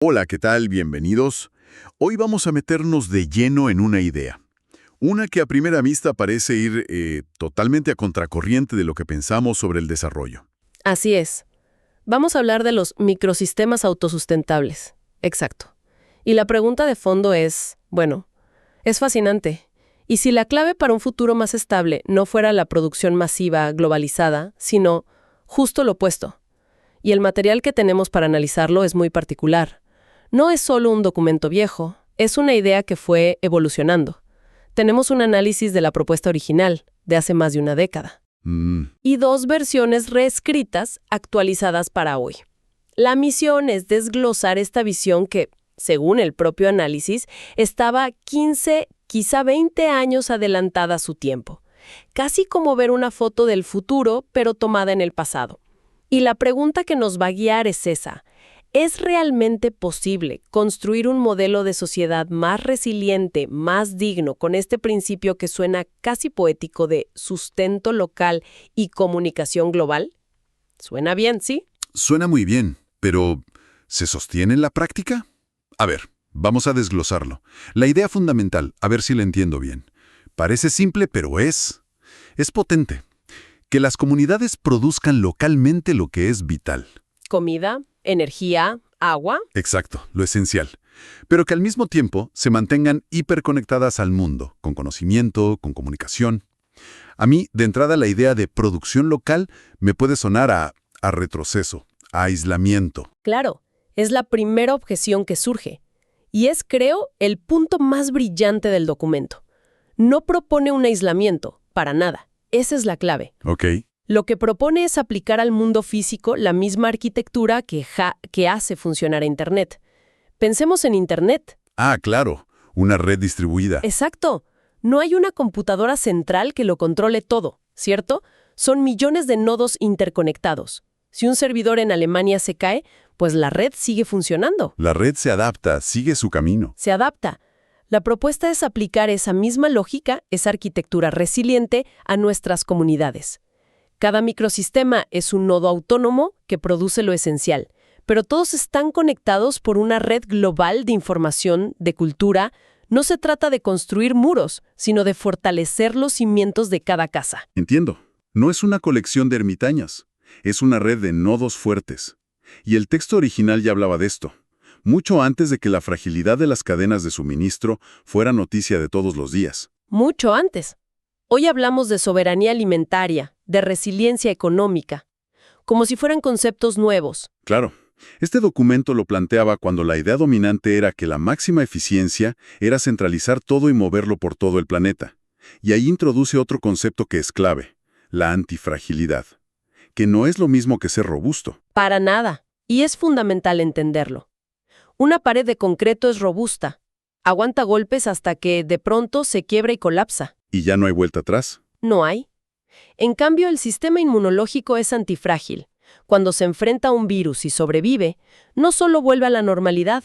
Hola, ¿qué tal? Bienvenidos. Hoy vamos a meternos de lleno en una idea. Una que a primera vista parece ir totalmente a contracorriente de lo que pensamos sobre el desarrollo. Así es. Vamos a hablar de los microsistemas autosustentables. Exacto. Y la pregunta de fondo es, bueno, es fascinante. ¿Y si la clave para un futuro más estable no fuera la producción masiva, globalizada, sino justo lo opuesto? Y el material que tenemos para analizarlo es muy particular. No es solo un documento viejo, es una idea que fue evolucionando. Tenemos un análisis de la propuesta original, de hace más de una década. Y dos versiones reescritas, actualizadas para hoy. La misión es desglosar esta visión que, según el propio análisis, estaba 15, quizá 20 años adelantada a su tiempo. Casi como ver una foto del futuro, pero tomada en el pasado. Y la pregunta que nos va a guiar es esa. ¿Es realmente posible construir un modelo de sociedad más resiliente, más digno, con este principio que suena casi poético de sustento local y comunicación global? ¿Suena bien, sí? Suena muy bien, pero ¿se sostiene en la práctica? A ver, vamos a desglosarlo. La idea fundamental, a ver si la entiendo bien. Parece simple, pero es potente. Que las comunidades produzcan localmente lo que es vital. Comida, energía, agua. Exacto, lo esencial. Pero que al mismo tiempo se mantengan hiperconectadas al mundo, con conocimiento, con comunicación. A mí, de entrada, la idea de producción local me puede sonar a retroceso, a aislamiento. Claro, es la primera objeción que surge. Y es, creo, el punto más brillante del documento. No propone un aislamiento, para nada. Esa es la clave. Ok. Lo que propone es aplicar al mundo físico la misma arquitectura que hace funcionar a Internet. Pensemos en Internet. Ah, claro, una red distribuida. Exacto. No hay una computadora central que lo controle todo, ¿cierto? Son millones de nodos interconectados. Si un servidor en Alemania se cae, pues la red sigue funcionando. La red se adapta, sigue su camino. Se adapta. La propuesta es aplicar esa misma lógica, esa arquitectura resiliente, a nuestras comunidades. Cada microsistema es un nodo autónomo que produce lo esencial, pero todos están conectados por una red global de información, de cultura. No se trata de construir muros, sino de fortalecer los cimientos de cada casa. Entiendo. No es una colección de ermitañas, es una red de nodos fuertes. Y el texto original ya hablaba de esto, mucho antes de que la fragilidad de las cadenas de suministro fuera noticia de todos los días. Mucho antes. Hoy hablamos de soberanía alimentaria, de resiliencia económica, como si fueran conceptos nuevos. Claro, este documento lo planteaba cuando la idea dominante era que la máxima eficiencia era centralizar todo y moverlo por todo el planeta. Y ahí introduce otro concepto que es clave, la antifragilidad, que no es lo mismo que ser robusto. Para nada. Y es fundamental entenderlo. Una pared de concreto es robusta. Aguanta golpes hasta que, de pronto, se quiebra y colapsa. ¿Y ya no hay vuelta atrás? No hay. En cambio, el sistema inmunológico es antifrágil. Cuando se enfrenta a un virus y sobrevive, no solo vuelve a la normalidad,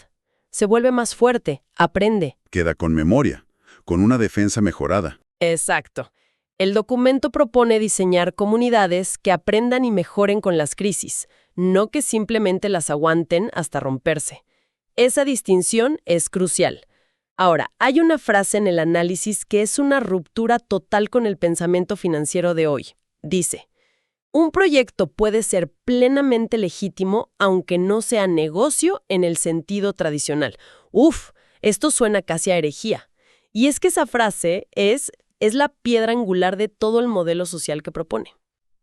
se vuelve más fuerte, aprende. Queda con memoria, con una defensa mejorada. Exacto. El documento propone diseñar comunidades que aprendan y mejoren con las crisis, no que simplemente las aguanten hasta romperse. Esa distinción es crucial. Ahora, hay una frase en el análisis que es una ruptura total con el pensamiento financiero de hoy. Dice, un proyecto puede ser plenamente legítimo aunque no sea negocio en el sentido tradicional. Uf, esto suena casi a herejía. Y es que esa frase es la piedra angular de todo el modelo social que propone.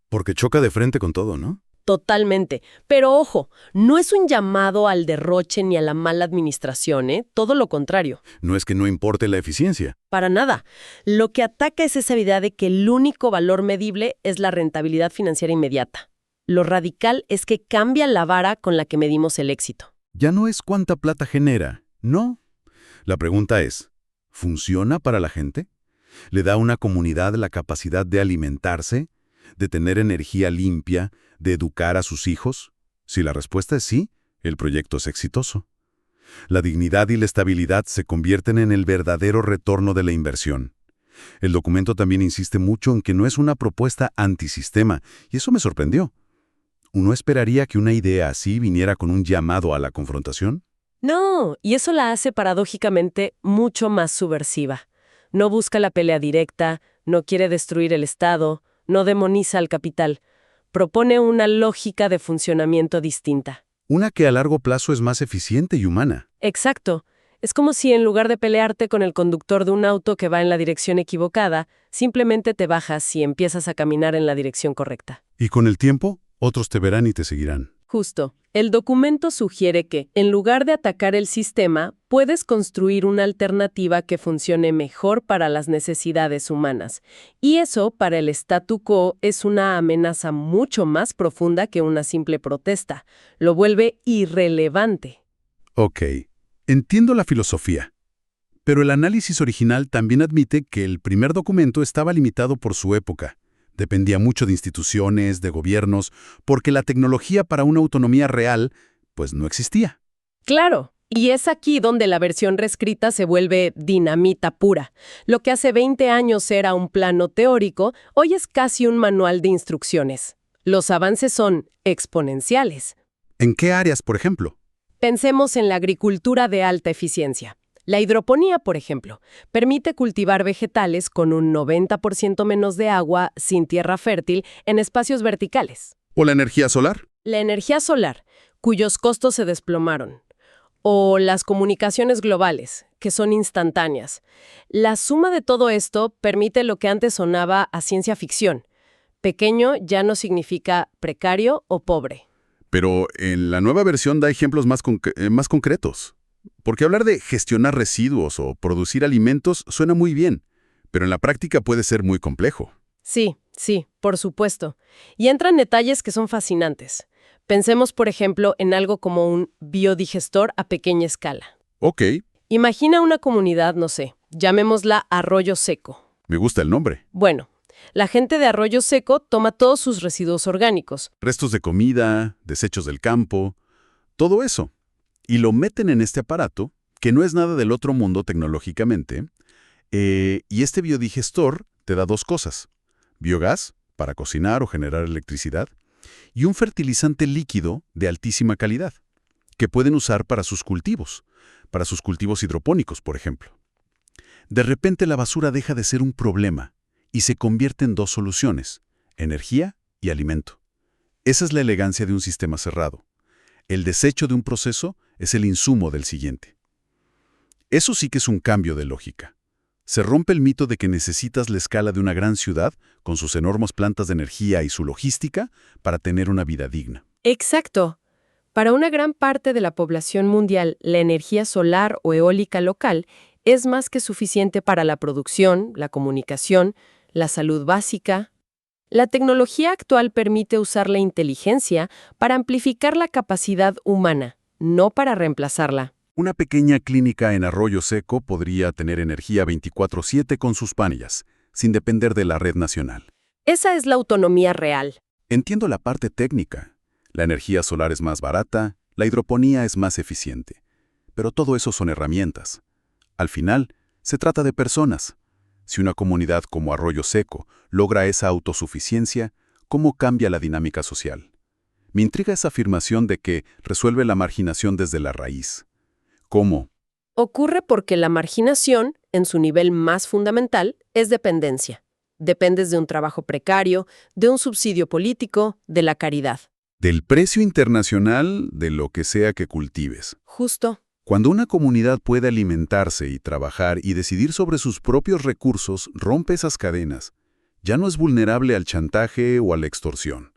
Porque choca de frente con todo, ¿no? Totalmente. Pero ojo, no es un llamado al derroche ni a la mala administración, ¿eh? Todo lo contrario. No es que no importe la eficiencia. Para nada. Lo que ataca es esa idea de que el único valor medible es la rentabilidad financiera inmediata. Lo radical es que cambia la vara con la que medimos el éxito. Ya no es cuánta plata genera, ¿no? La pregunta es, ¿funciona para la gente? ¿Le da a una comunidad la capacidad de alimentarse, de tener energía limpia, de educar a sus hijos? Si la respuesta es sí, el proyecto es exitoso. La dignidad y la estabilidad se convierten en el verdadero retorno de la inversión. El documento también insiste mucho en que no es una propuesta antisistema, y eso me sorprendió. ¿Uno esperaría que una idea así viniera con un llamado a la confrontación? No, y eso la hace paradójicamente mucho más subversiva. No busca la pelea directa, no quiere destruir el Estado, no demoniza al capital. Propone una lógica de funcionamiento distinta. Una que a largo plazo es más eficiente y humana. Exacto. Es como si en lugar de pelearte con el conductor de un auto que va en la dirección equivocada, simplemente te bajas y empiezas a caminar en la dirección correcta. Y con el tiempo, otros te verán y te seguirán. Justo. El documento sugiere que, en lugar de atacar el sistema, puedes construir una alternativa que funcione mejor para las necesidades humanas. Y eso, para el statu quo, es una amenaza mucho más profunda que una simple protesta. Lo vuelve irrelevante. Ok, entiendo la filosofía. Pero el análisis original también admite que el primer documento estaba limitado por su época. Dependía mucho de instituciones, de gobiernos, porque la tecnología para una autonomía real, pues no existía. Claro, y es aquí donde la versión reescrita se vuelve dinamita pura. Lo que hace 20 años era un plano teórico, hoy es casi un manual de instrucciones. Los avances son exponenciales. ¿En qué áreas, por ejemplo? Pensemos en la agricultura de alta eficiencia. La hidroponía, por ejemplo, permite cultivar vegetales con un 90% menos de agua sin tierra fértil en espacios verticales. ¿O la energía solar? La energía solar, cuyos costos se desplomaron. O las comunicaciones globales, que son instantáneas. La suma de todo esto permite lo que antes sonaba a ciencia ficción. Pequeño ya no significa precario o pobre. Pero en la nueva versión da ejemplos más concretos. Porque hablar de gestionar residuos o producir alimentos suena muy bien, pero en la práctica puede ser muy complejo. Sí, por supuesto. Y entran detalles que son fascinantes. Pensemos, por ejemplo, en algo como un biodigestor a pequeña escala. Ok, Imagina una comunidad, no sé, llamémosla Arroyo Seco. me gusta el nombre. Bueno, la gente de Arroyo Seco toma todos sus residuos orgánicos. Restos de comida, desechos del campo, todo eso. Y lo meten en este aparato, que no es nada del otro mundo tecnológicamente, y este biodigestor te da dos cosas. Biogás, para cocinar o generar electricidad, y un fertilizante líquido de altísima calidad, que pueden usar para sus cultivos hidropónicos, por ejemplo. De repente la basura deja de ser un problema y se convierte en dos soluciones, energía y alimento. Esa es la elegancia de un sistema cerrado. El desecho de un proceso es el insumo del siguiente. Eso sí que es un cambio de lógica. Se rompe el mito de que necesitas la escala de una gran ciudad, con sus enormes plantas de energía y su logística, para tener una vida digna. Exacto. Para una gran parte de la población mundial, la energía solar o eólica local es más que suficiente para la producción, la comunicación, la salud básica. La tecnología actual permite usar la inteligencia para amplificar la capacidad humana, no para reemplazarla. Una pequeña clínica en Arroyo Seco podría tener energía 24/7 con sus paneles, sin depender de la red nacional. Esa es la autonomía real. Entiendo la parte técnica. La energía solar es más barata, la hidroponía es más eficiente. Pero todo eso son herramientas. Al final, se trata de personas. Si una comunidad como Arroyo Seco logra esa autosuficiencia, ¿cómo cambia la dinámica social? Me intriga esa afirmación de que resuelve la marginación desde la raíz. ¿Cómo? Ocurre porque la marginación, en su nivel más fundamental, es dependencia. Dependes de un trabajo precario, de un subsidio político, de la caridad. Del precio internacional de lo que sea que cultives. Justo. Cuando una comunidad puede alimentarse y trabajar y decidir sobre sus propios recursos, rompe esas cadenas. Ya no es vulnerable al chantaje o a la extorsión.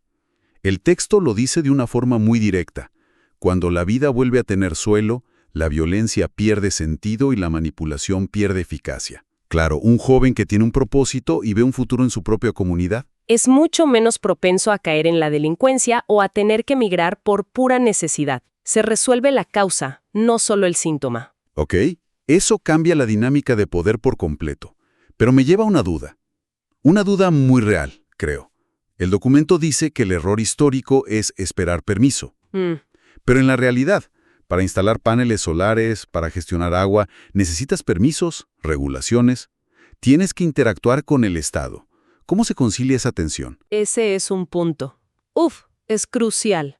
El texto lo dice de una forma muy directa. Cuando la vida vuelve a tener suelo, la violencia pierde sentido y la manipulación pierde eficacia. Claro, un joven que tiene un propósito y ve un futuro en su propia comunidad. Es mucho menos propenso a caer en la delincuencia o a tener que migrar por pura necesidad. Se resuelve la causa, no solo el síntoma. ¿Ok? Eso cambia la dinámica de poder por completo. Pero me lleva a una duda. Una duda muy real, creo. El documento dice que el error histórico es esperar permiso. Pero en la realidad, para instalar paneles solares, para gestionar agua, necesitas permisos, regulaciones. Tienes que interactuar con el Estado. ¿Cómo se concilia esa tensión? Ese es un punto. Es crucial.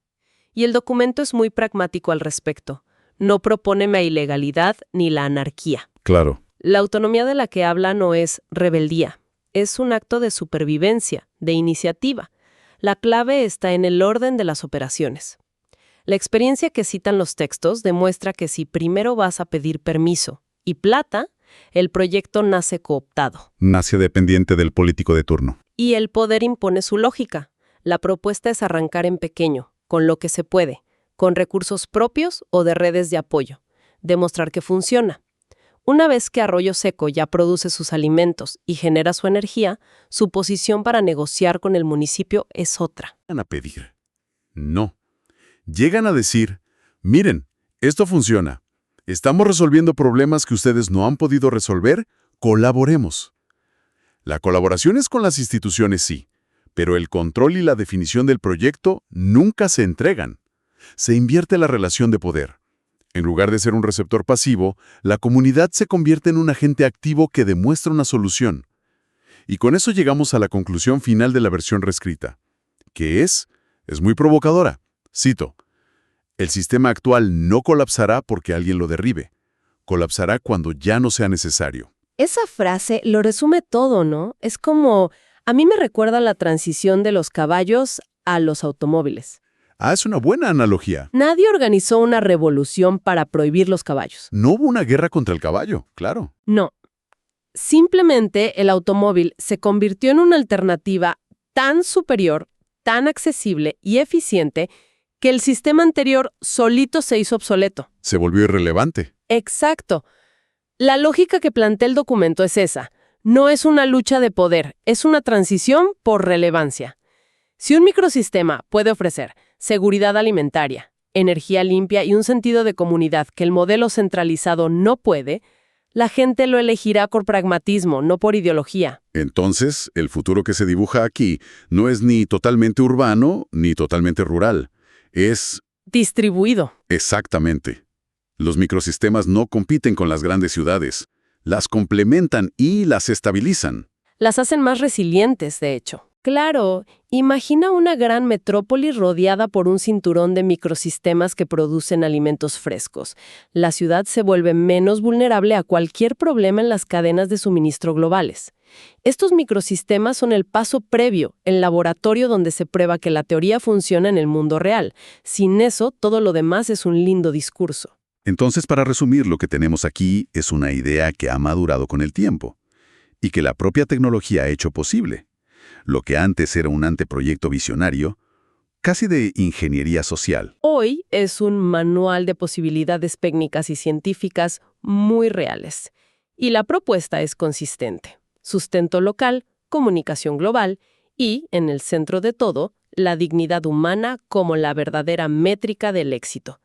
Y el documento es muy pragmático al respecto. No propone la ilegalidad ni la anarquía. Claro. La autonomía de la que habla no es rebeldía, es un acto de supervivencia, de iniciativa. La clave está en el orden de las operaciones. La experiencia que citan los textos demuestra que si primero vas a pedir permiso y plata, el proyecto nace cooptado. Nace dependiente del político de turno. Y el poder impone su lógica. La propuesta es arrancar en pequeño, con lo que se puede, con recursos propios o de redes de apoyo. Demostrar que funciona. Una vez que Arroyo Seco ya produce sus alimentos y genera su energía, su posición para negociar con el municipio es otra. Llegan a pedir. No. Llegan a decir, miren, esto funciona. Estamos resolviendo problemas que ustedes no han podido resolver, colaboremos. La colaboración es con las instituciones, sí, pero el control y la definición del proyecto nunca se entregan. Se invierte la relación de poder. En lugar de ser un receptor pasivo, la comunidad se convierte en un agente activo que demuestra una solución. Y con eso llegamos a la conclusión final de la versión reescrita, que es muy provocadora. Cito, el sistema actual no colapsará porque alguien lo derribe. Colapsará cuando ya no sea necesario. Esa frase lo resume todo, ¿no? Es como, a mí me recuerda la transición de los caballos a los automóviles. Es una buena analogía. Nadie organizó una revolución para prohibir los caballos. No hubo una guerra contra el caballo, claro. No. Simplemente el automóvil se convirtió en una alternativa tan superior, tan accesible y eficiente que el sistema anterior solito se hizo obsoleto. Se volvió irrelevante. Exacto. La lógica que plantea el documento es esa. No es una lucha de poder, es una transición por relevancia. Si un microsistema puede ofrecer seguridad alimentaria, energía limpia y un sentido de comunidad que el modelo centralizado no puede, la gente lo elegirá por pragmatismo, no por ideología. Entonces, el futuro que se dibuja aquí no es ni totalmente urbano ni totalmente rural. Es distribuido. Exactamente. Los microsistemas no compiten con las grandes ciudades. Las complementan y las estabilizan. Las hacen más resilientes, de hecho. Claro, imagina una gran metrópoli rodeada por un cinturón de microsistemas que producen alimentos frescos. La ciudad se vuelve menos vulnerable a cualquier problema en las cadenas de suministro globales. Estos microsistemas son el paso previo, el laboratorio donde se prueba que la teoría funciona en el mundo real. Sin eso, todo lo demás es un lindo discurso. Entonces, para resumir, lo que tenemos aquí es una idea que ha madurado con el tiempo y que la propia tecnología ha hecho posible. Lo que antes era un anteproyecto visionario, casi de ingeniería social. Hoy es un manual de posibilidades técnicas y científicas muy reales. Y la propuesta es consistente. Sustento local, comunicación global y, en el centro de todo, la dignidad humana como la verdadera métrica del éxito.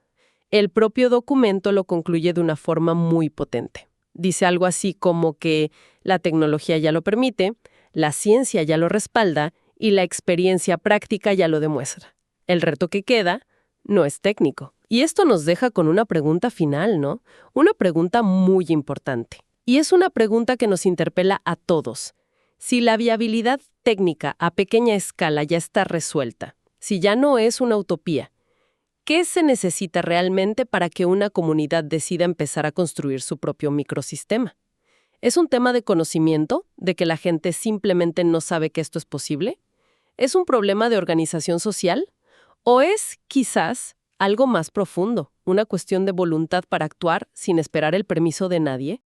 El propio documento lo concluye de una forma muy potente. Dice algo así como que la tecnología ya lo permite, la ciencia ya lo respalda y la experiencia práctica ya lo demuestra. El reto que queda no es técnico. Y esto nos deja con una pregunta final, ¿no? Una pregunta muy importante. Y es una pregunta que nos interpela a todos. Si la viabilidad técnica a pequeña escala ya está resuelta, si ya no es una utopía, ¿qué se necesita realmente para que una comunidad decida empezar a construir su propio microsistema? ¿Es un tema de conocimiento, de que la gente simplemente no sabe que esto es posible? ¿Es un problema de organización social? ¿O es, quizás, algo más profundo, una cuestión de voluntad para actuar sin esperar el permiso de nadie?